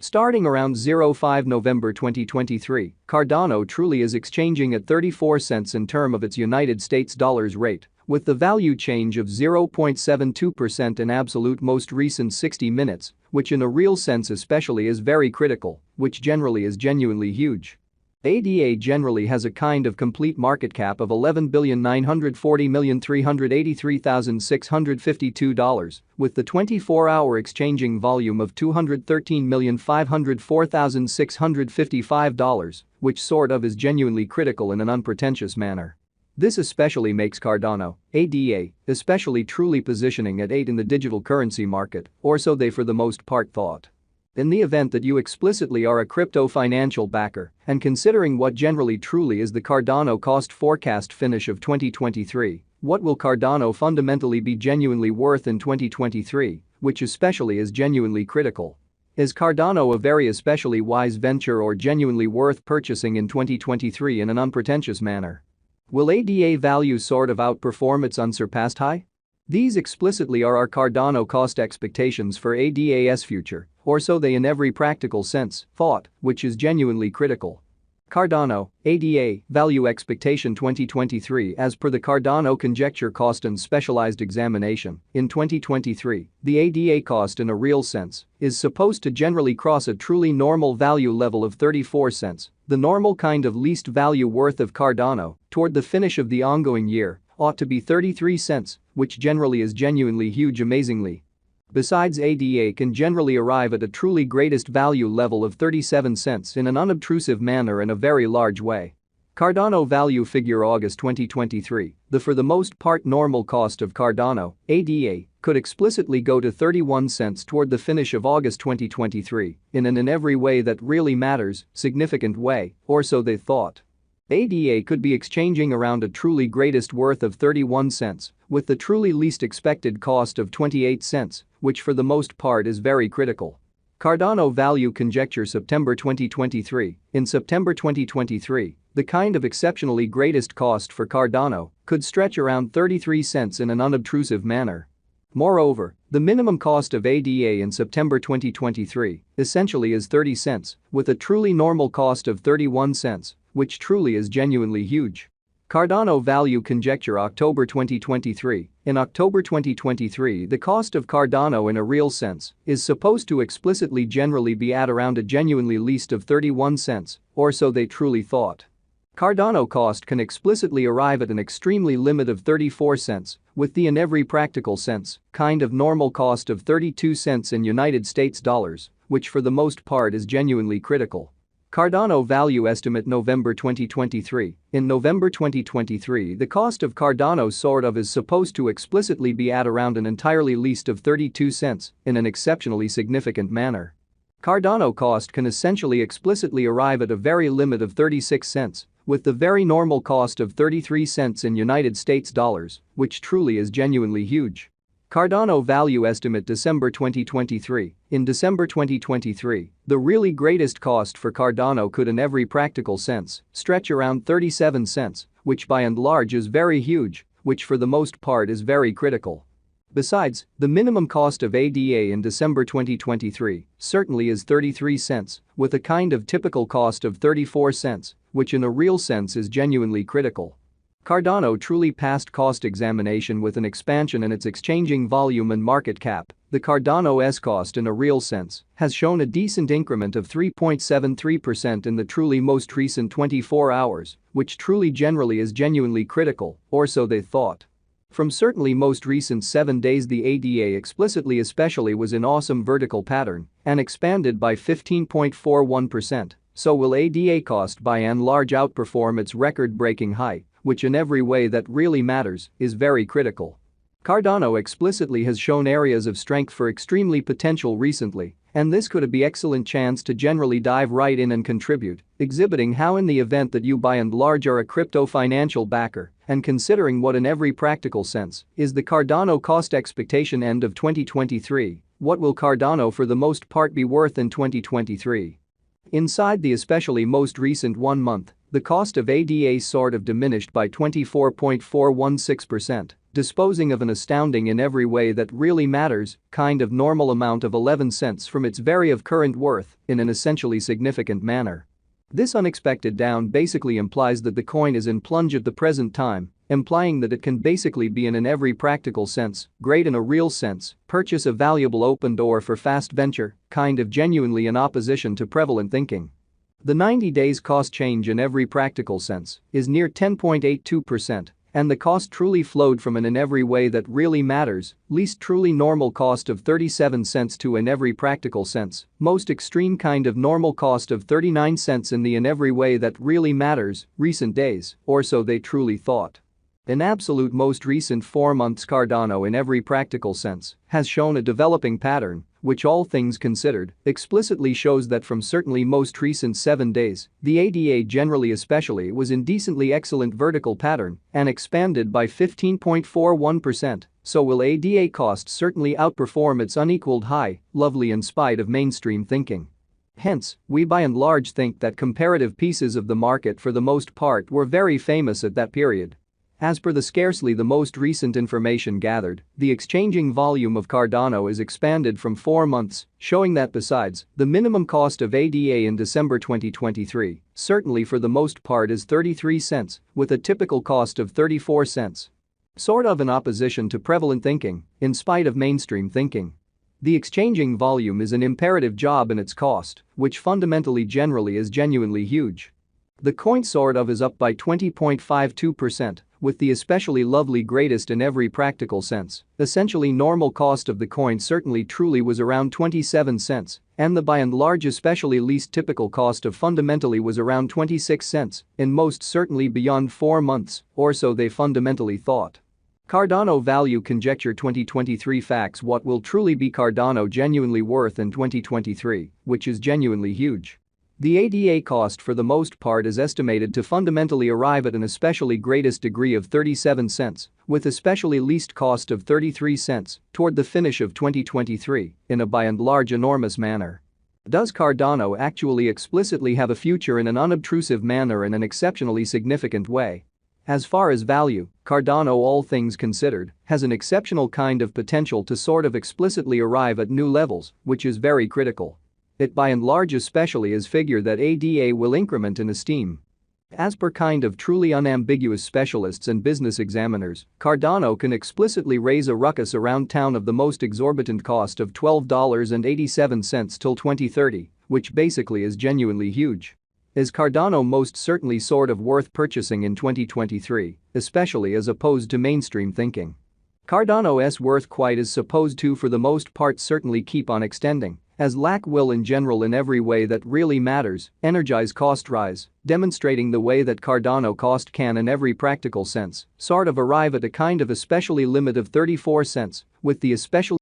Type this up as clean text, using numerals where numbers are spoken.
Starting around 05 November 2023, Cardano truly is exchanging at 34 cents in term of its United States dollars rate, with the value change of 0.72% in absolute most recent 60 minutes, which in a real sense especially is very critical, which generally is genuinely huge. ADA generally has a kind of complete market cap of $11,940,383,652, with the 24-hour exchanging volume of $213,504,655, which sort of is genuinely critical in an unpretentious manner. This especially makes Cardano, ADA, especially truly positioning at 8 in the digital currency market, or so they for the most part thought. In the event that you explicitly are a crypto financial backer, and considering what generally truly is the Cardano cost forecast finish of 2023, what will Cardano fundamentally be genuinely worth in 2023, which especially is genuinely critical? Is Cardano a very especially wise venture or genuinely worth purchasing in 2023 in an unpretentious manner? Will ADA value sort of outperform its unsurpassed high? These explicitly are our Cardano cost expectations for ADA's future, or so they in every practical sense thought, which is genuinely critical. Cardano, ADA, value expectation 2023 as per the Cardano conjecture cost and specialized examination. In 2023, the ADA cost in a real sense is supposed to generally cross a truly normal value level of 34 cents, the normal kind of least value worth of Cardano, toward the finish of the ongoing year, ought to be 33 cents, which generally is genuinely huge amazingly. Besides, ADA can generally arrive at a truly greatest value level of 37 cents in an unobtrusive manner in a very large way. Cardano value figure August 2023, the for the most part normal cost of Cardano, ADA, could explicitly go to 31 cents toward the finish of August 2023 in every way that really matters, significant way, or so they thought. ADA could be exchanging around a truly greatest worth of 31 cents, with the truly least expected cost of 28 cents, which for the most part is very critical. Cardano value conjecture September 2023, in September 2023, the kind of exceptionally greatest cost for Cardano could stretch around 33 cents in an unobtrusive manner. Moreover, the minimum cost of ADA in September 2023 essentially is 30 cents, with a truly normal cost of 31 cents, which truly is genuinely huge. Cardano value conjecture October 2023, in October 2023 the cost of Cardano in a real sense is supposed to explicitly generally be at around a genuinely least of 31 cents, or so they truly thought. Cardano cost can explicitly arrive at an extremely limit of 34 cents, with the in every practical sense kind of normal cost of 32 cents in United States dollars, which for the most part is genuinely critical. Cardano value estimate November 2023, in November 2023 the cost of Cardano sort of is supposed to explicitly be at around an entirely least of 32 cents in an exceptionally significant manner. Cardano cost can essentially explicitly arrive at a very limit of 36 cents, with the very normal cost of 33 cents in United States dollars, which truly is genuinely huge. Cardano value estimate December 2023, in December 2023, the really greatest cost for Cardano could in every practical sense stretch around 37 cents, which by and large is very huge, which for the most part is very critical. Besides, the minimum cost of ADA in December 2023 certainly is 33 cents, with a kind of typical cost of 34 cents, which in a real sense is genuinely critical. Cardano truly passed cost examination with an expansion in its exchanging volume and market cap. The Cardano's cost in a real sense has shown a decent increment of 3.73% in the truly most recent 24 hours, which truly generally is genuinely critical, or so they thought. From certainly most recent 7 days the ADA explicitly especially was in awesome vertical pattern and expanded by 15.41%, so will ADA cost by and large outperform its record-breaking high, which in every way that really matters is very critical. Cardano explicitly has shown areas of strength for extremely potential recently, and this could be excellent chance to generally dive right in and contribute, exhibiting how in the event that you by and large are a crypto financial backer and considering what in every practical sense is the Cardano cost expectation end of 2023, what will Cardano for the most part be worth in 2023? Inside the especially most recent 1 month, the cost of ADA sort of diminished by 24.416%, disposing of an astounding in every way that really matters kind of normal amount of 11 cents from its very of current worth in an essentially significant manner. This unexpected down basically implies that the coin is in plunge at the present time, implying that it can basically be in every practical sense, great in a real sense, purchase a valuable open door for fast venture, kind of genuinely in opposition to prevalent thinking. The 90 days cost change in every practical sense is near 10.82%, and the cost truly flowed from an in every way that really matters, least truly normal cost of 37 cents to in every practical sense, most extreme kind of normal cost of 39 cents in the in every way that really matters, recent days, or so they truly thought. In absolute most recent 4 months Cardano in every practical sense has shown a developing pattern, which all things considered explicitly shows that from certainly most recent 7 days, the ADA generally especially was in decently excellent vertical pattern and expanded by 15.41%, so will ADA cost certainly outperform its unequaled high, lovely in spite of mainstream thinking. Hence, we by and large think that comparative pieces of the market for the most part were very famous at that period. As per the scarcely the most recent information gathered, the exchanging volume of Cardano is expanded from 4 months, showing that besides the minimum cost of ADA in December 2023, certainly for the most part is 33 cents, with a typical cost of 34 cents. Sort of in opposition to prevalent thinking, in spite of mainstream thinking. The exchanging volume is an imperative job in its cost, which fundamentally generally is genuinely huge. The coin sort of is up by 20.52%, with the especially lovely greatest in every practical sense. Essentially normal cost of the coin certainly truly was around 27 cents, and the by and large especially least typical cost of fundamentally was around 26 cents, in most certainly beyond 4 months, or so they fundamentally thought. Cardano Value Conjecture 2023 Facts. What will truly be Cardano genuinely worth in 2023, which is genuinely huge. The ADA cost for the most part is estimated to fundamentally arrive at an especially greatest degree of 37 cents, with especially least cost of 33 cents, toward the finish of 2023, in a by and large enormous manner. Does Cardano actually explicitly have a future in an unobtrusive manner in an exceptionally significant way? As far as value, Cardano all things considered, has an exceptional kind of potential to sort of explicitly arrive at new levels, which is very critical. It by and large especially is figure that ADA will increment in esteem. As per kind of truly unambiguous specialists and business examiners, Cardano can explicitly raise a ruckus around town of the most exorbitant cost of $12.87 till 2030, which basically is genuinely huge. Is Cardano most certainly sort of worth purchasing in 2023, especially as opposed to mainstream thinking? Cardano's worth quite is supposed to for the most part certainly keep on extending, as lack will in general in every way that really matters, energize cost rise, demonstrating the way that Cardano cost can in every practical sense, sort of arrive at a kind of especially limit of 34 cents, with the especially